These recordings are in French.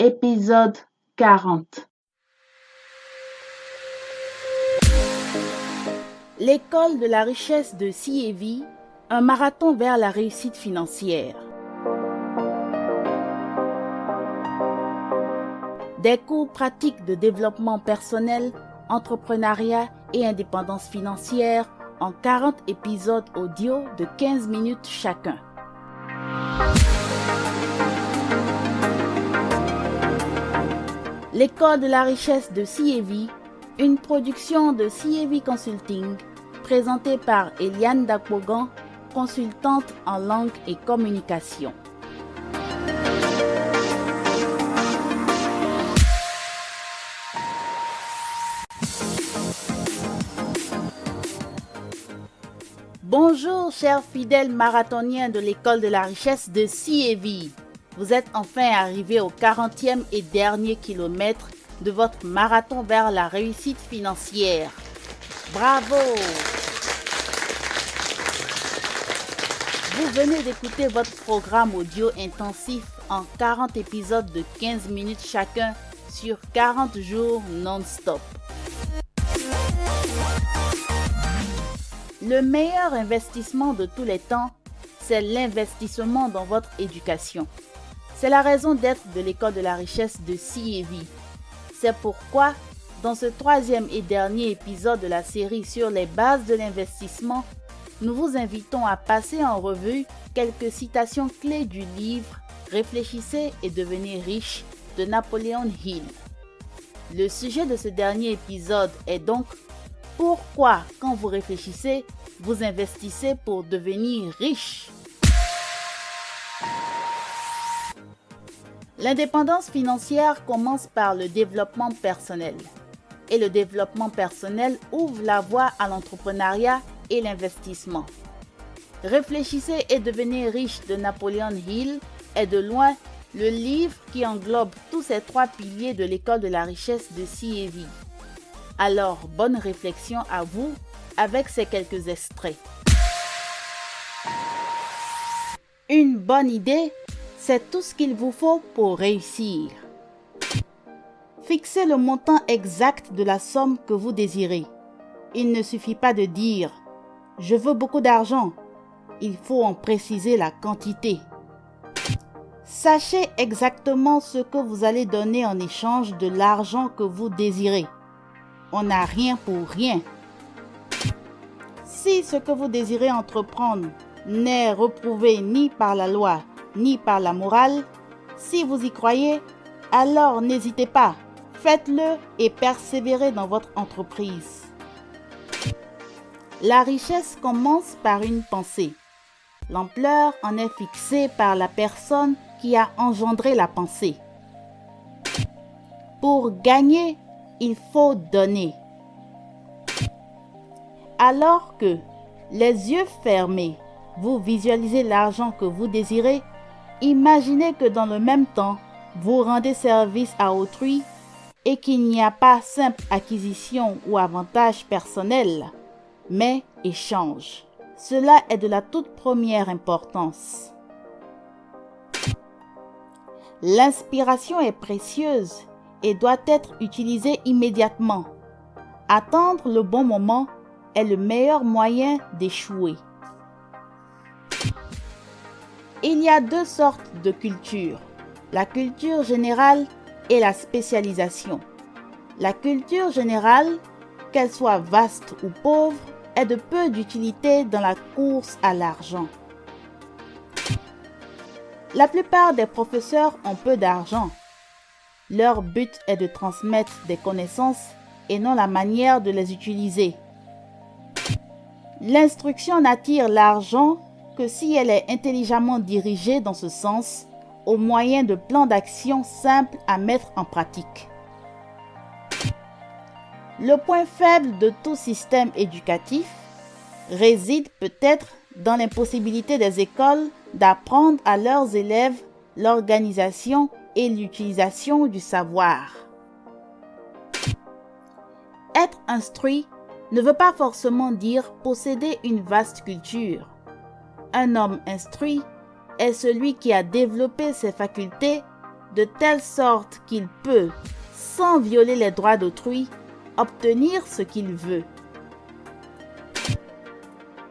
Épisode 40. L'école de la richesse de CIEV, un marathon vers la réussite financière. Des cours pratiques de développement personnel, entrepreneuriat et indépendance financière en 40 épisodes audio de 15 minutes chacun. L'école de la richesse de CIEV, une production de CIEV Consulting, présentée par Eliane Dakpogan, consultante en langue et communication. Bonjour, chers fidèles marathoniens de l'école de la richesse de CIEV. Vous êtes enfin arrivés au 40e et dernier kilomètre de votre marathon vers la réussite financière. Bravo! Vous venez d'écouter votre programme audio intensif en 40 épisodes de 15 minutes chacun sur 40 jours non-stop. Le meilleur investissement de tous les temps, c'est l'investissement dans votre éducation. C'est la raison d'être de l'école de la richesse de CIEV. C'est pourquoi, dans ce 3e et dernier épisode de la série sur les bases de l'investissement, nous vous invitons à passer en revue quelques citations clés du livre « Réfléchissez et devenez riche » de Napoleon Hill. Le sujet de ce dernier épisode est donc « Pourquoi, quand vous réfléchissez, vous investissez pour devenir riche ?» L'indépendance financière commence par le développement personnel. Et le développement personnel ouvre la voie à l'entrepreneuriat et l'investissement. Réfléchissez et devenez riche de Napoleon Hill est de loin le livre qui englobe tous ces 3 piliers de l'école de la richesse de CIEV. Alors, bonne réflexion à vous avec ces quelques extraits. Une bonne idée, c'est tout ce qu'il vous faut pour réussir. Fixez le montant exact de la somme que vous désirez. Il ne suffit pas de dire « Je veux beaucoup d'argent ». Il faut en préciser la quantité. Sachez exactement ce que vous allez donner en échange de l'argent que vous désirez. On n'a rien pour rien. Si ce que vous désirez entreprendre n'est reprouvé ni par la loi, ni par la morale, si vous y croyez, alors n'hésitez pas, faites-le et persévérez dans votre entreprise. La richesse commence par une pensée. L'ampleur en est fixée par la personne qui a engendré la pensée. Pour gagner, il faut donner. Alors que, les yeux fermés, vous visualisez l'argent que vous désirez, imaginez que dans le même temps, vous rendez service à autrui et qu'il n'y a pas simple acquisition ou avantage personnel, mais échange. Cela est de la toute première importance. L'inspiration est précieuse et doit être utilisée immédiatement. Attendre le bon moment est le meilleur moyen d'échouer. Il y a 2 sortes de culture, la culture générale et la spécialisation. La culture générale, qu'elle soit vaste ou pauvre, est de peu d'utilité dans la course à l'argent. La plupart des professeurs ont peu d'argent. Leur but est de transmettre des connaissances et non la manière de les utiliser. L'instruction n'attire l'argent que si elle est intelligemment dirigée dans ce sens, au moyen de plans d'action simples à mettre en pratique. Le point faible de tout système éducatif réside peut-être dans l'impossibilité des écoles d'apprendre à leurs élèves l'organisation et l'utilisation du savoir. Être instruit ne veut pas forcément dire posséder une vaste culture. Un homme instruit est celui qui a développé ses facultés de telle sorte qu'il peut, sans violer les droits d'autrui, obtenir ce qu'il veut.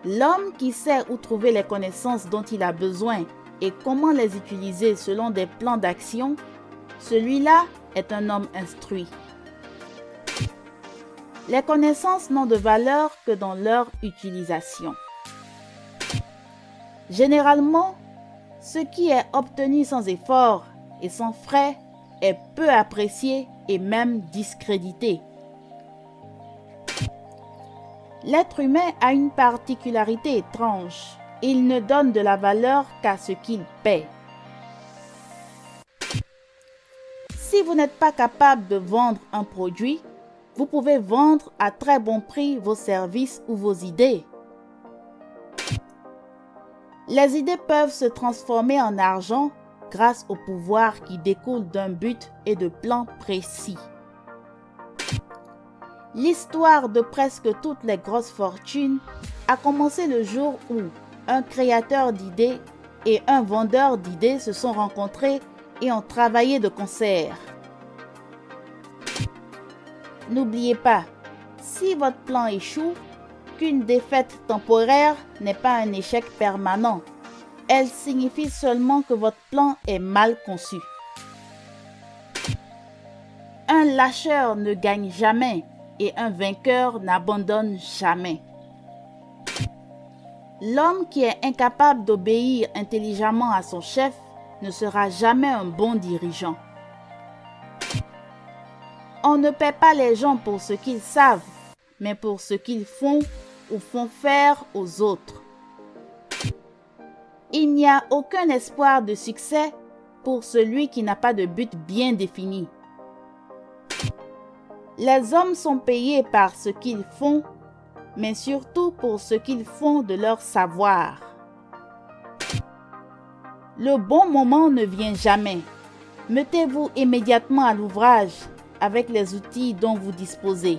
L'homme qui sait où trouver les connaissances dont il a besoin et comment les utiliser selon des plans d'action, celui-là est un homme instruit. Les connaissances n'ont de valeur que dans leur utilisation. Généralement, ce qui est obtenu sans effort et sans frais est peu apprécié et même discrédité. L'être humain a une particularité étrange. Il ne donne de la valeur qu'à ce qu'il paie. Si vous n'êtes pas capable de vendre un produit, vous pouvez vendre à très bon prix vos services ou vos idées. Les idées peuvent se transformer en argent grâce au pouvoir qui découle d'un but et de plans précis. L'histoire de presque toutes les grosses fortunes a commencé le jour où un créateur d'idées et un vendeur d'idées se sont rencontrés et ont travaillé de concert. N'oubliez pas, si votre plan échoue, qu'une défaite temporaire n'est pas un échec permanent. Elle signifie seulement que votre plan est mal conçu. Un lâcheur ne gagne jamais et un vainqueur n'abandonne jamais. L'homme qui est incapable d'obéir intelligemment à son chef ne sera jamais un bon dirigeant. On ne paie pas les gens pour ce qu'ils savent, mais pour ce qu'ils font ou font faire aux autres. Il n'y a aucun espoir de succès pour celui qui n'a pas de but bien défini. Les hommes sont payés par ce qu'ils font, mais surtout pour ce qu'ils font de leur savoir. Le bon moment ne vient jamais. Mettez-vous immédiatement à l'ouvrage avec les outils dont vous disposez.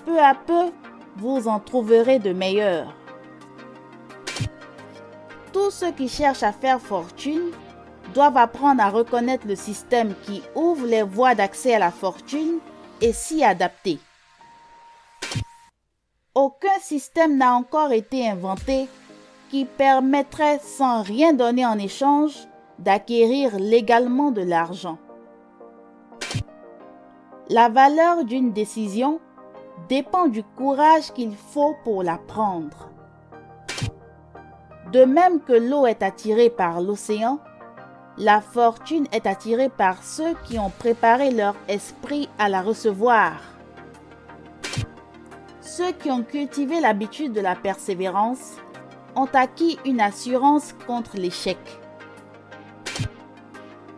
Peu à peu, vous en trouverez de meilleurs. Tous ceux qui cherchent à faire fortune doivent apprendre à reconnaître le système qui ouvre les voies d'accès à la fortune et s'y adapter. Aucun système n'a encore été inventé qui permettrait sans rien donner en échange d'acquérir légalement de l'argent. La valeur d'une décision dépend du courage qu'il faut pour la prendre. De même que l'eau est attirée par l'océan, la fortune est attirée par ceux qui ont préparé leur esprit à la recevoir. Ceux qui ont cultivé l'habitude de la persévérance ont acquis une assurance contre l'échec.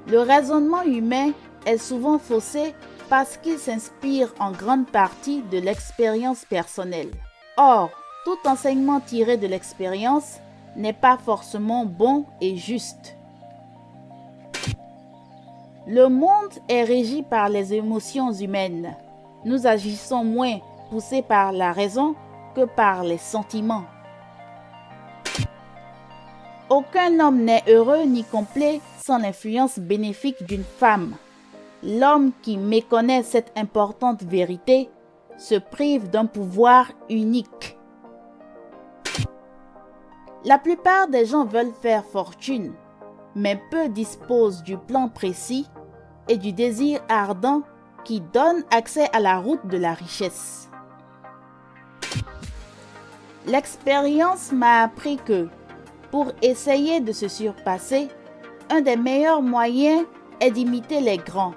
Le raisonnement humain est souvent faussé parce qu'il s'inspire en grande partie de l'expérience personnelle. Or, tout enseignement tiré de l'expérience n'est pas forcément bon et juste. Le monde est régi par les émotions humaines. Nous agissons moins poussés par la raison que par les sentiments. Aucun homme n'est heureux ni complet sans l'influence bénéfique d'une femme. L'homme qui méconnaît cette importante vérité se prive d'un pouvoir unique. La plupart des gens veulent faire fortune, mais peu disposent du plan précis et du désir ardent qui donne accès à la route de la richesse. L'expérience m'a appris que, pour essayer de se surpasser, un des meilleurs moyens est d'imiter les grands,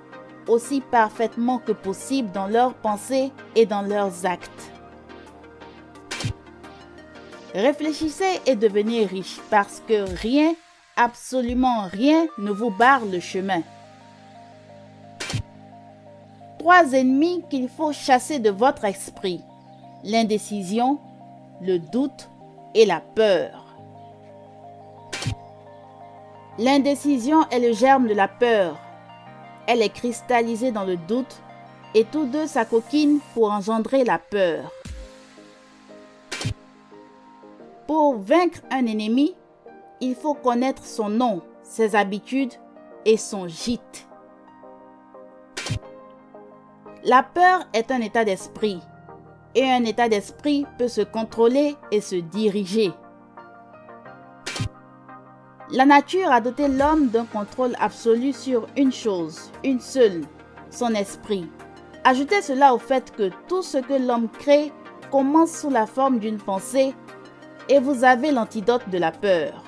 aussi parfaitement que possible dans leurs pensées et dans leurs actes. Réfléchissez et devenez riche parce que rien, absolument rien, ne vous barre le chemin. 3 ennemis qu'il faut chasser de votre esprit: l'indécision, le doute et la peur. L'indécision est le germe de la peur. Elle est cristallisée dans le doute et tous deux s'acoquinent pour engendrer la peur. Pour vaincre un ennemi, il faut connaître son nom, ses habitudes et son gîte. La peur est un état d'esprit, et un état d'esprit peut se contrôler et se diriger. La nature a doté l'homme d'un contrôle absolu sur une chose, une seule, son esprit. Ajoutez cela au fait que tout ce que l'homme crée commence sous la forme d'une pensée et vous avez l'antidote de la peur.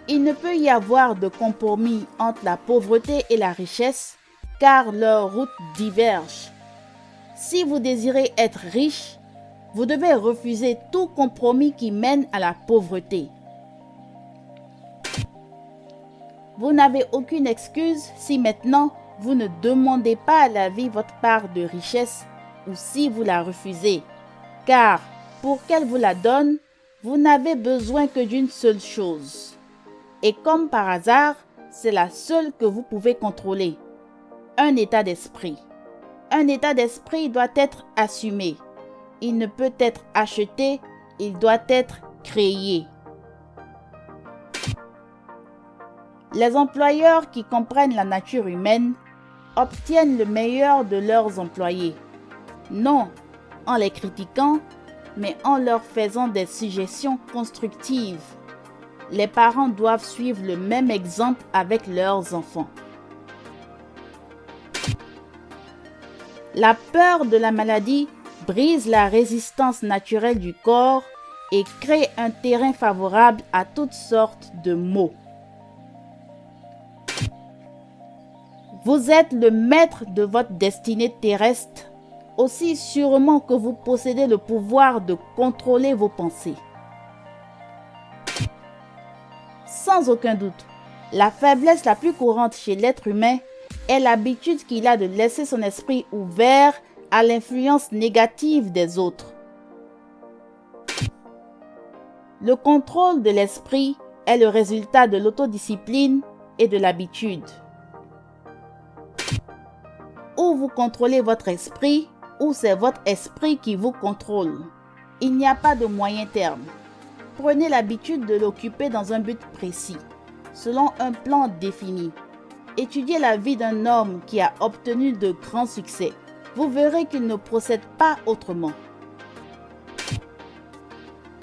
Il ne peut y avoir de compromis entre la pauvreté et la richesse car leurs routes divergent. Si vous désirez être riche, vous devez refuser tout compromis qui mène à la pauvreté. Vous n'avez aucune excuse si maintenant vous ne demandez pas à la vie votre part de richesse ou si vous la refusez. Car pour qu'elle vous la donne, vous n'avez besoin que d'une seule chose. Et comme par hasard, c'est la seule que vous pouvez contrôler. Un état d'esprit. Un état d'esprit doit être assumé. Il ne peut être acheté, il doit être créé. Les employeurs qui comprennent la nature humaine obtiennent le meilleur de leurs employés. Non en les critiquant, mais en leur faisant des suggestions constructives. Les parents doivent suivre le même exemple avec leurs enfants. La peur de la maladie brise la résistance naturelle du corps et crée un terrain favorable à toutes sortes de maux. Vous êtes le maître de votre destinée terrestre, aussi sûrement que vous possédez le pouvoir de contrôler vos pensées. Sans aucun doute, la faiblesse la plus courante chez l'être humain est l'habitude qu'il a de laisser son esprit ouvert à l'influence négative des autres. Le contrôle de l'esprit est le résultat de l'autodiscipline et de l'habitude. Ou vous contrôlez votre esprit, ou c'est votre esprit qui vous contrôle. Il n'y a pas de moyen terme. Prenez l'habitude de l'occuper dans un but précis, selon un plan défini. Étudiez la vie d'un homme qui a obtenu de grands succès. Vous verrez qu'il ne procède pas autrement.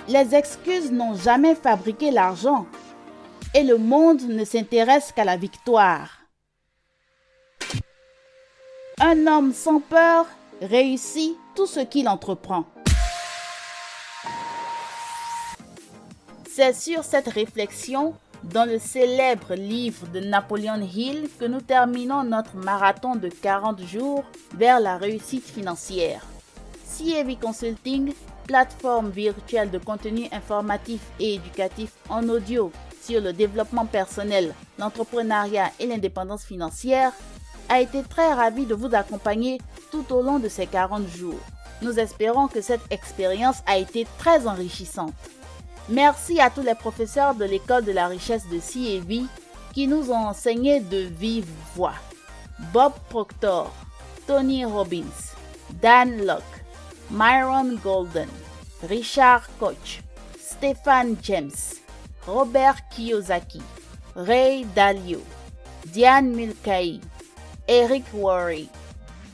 Les excuses n'ont jamais fabriqué l'argent et le monde ne s'intéresse qu'à la victoire. Un homme sans peur réussit tout ce qu'il entreprend. C'est sur cette réflexion dans le célèbre livre de Napoleon Hill que nous terminons notre marathon de 40 jours vers la réussite financière. CAV Consulting, plateforme virtuelle de contenu informatif et éducatif en audio sur le développement personnel, l'entrepreneuriat et l'indépendance financière, a été très ravi de vous accompagner tout au long de ces 40 jours. Nous espérons que cette expérience a été très enrichissante. Merci à tous les professeurs de l'école de la richesse de CAV qui nous ont enseigné de vive voix. Bob Proctor, Tony Robbins, Dan Locke, Myron Golden, Richard Koch, Stéphane James, Robert Kiyosaki, Ray Dalio, Diane Mulcahy, Eric Worre,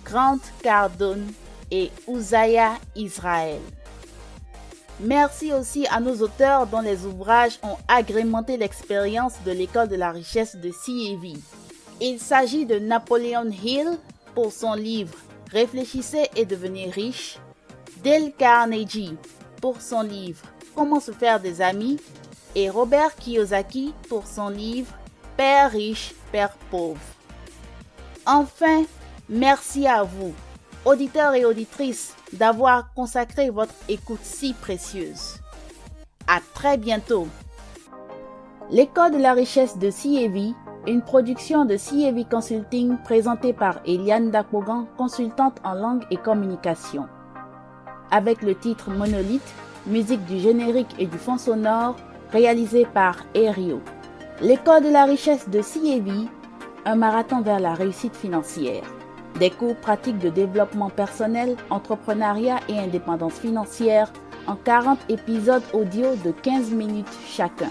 Grant Cardone et Uzziah Israel. Merci aussi à nos auteurs dont les ouvrages ont agrémenté l'expérience de l'école de la richesse de CAV. Il s'agit de Napoleon Hill pour son livre « Réfléchissez et devenez riche », Dale Carnegie pour son livre « Comment se faire des amis » et Robert Kiyosaki pour son livre « Père riche, Père pauvre ». Enfin, merci à vous, auditeurs et auditrices, d'avoir consacré votre écoute si précieuse. À très bientôt. L'école de la richesse de CAV, une production de CAV Consulting présentée par Eliane Dakpogan, consultante en langue et communication. Avec le titre Monolithe, musique du générique et du fond sonore, réalisé par Aerio. L'école de la richesse de CAV, un marathon vers la réussite financière. Des cours pratiques de développement personnel, entrepreneuriat et indépendance financière en 40 épisodes audio de 15 minutes chacun.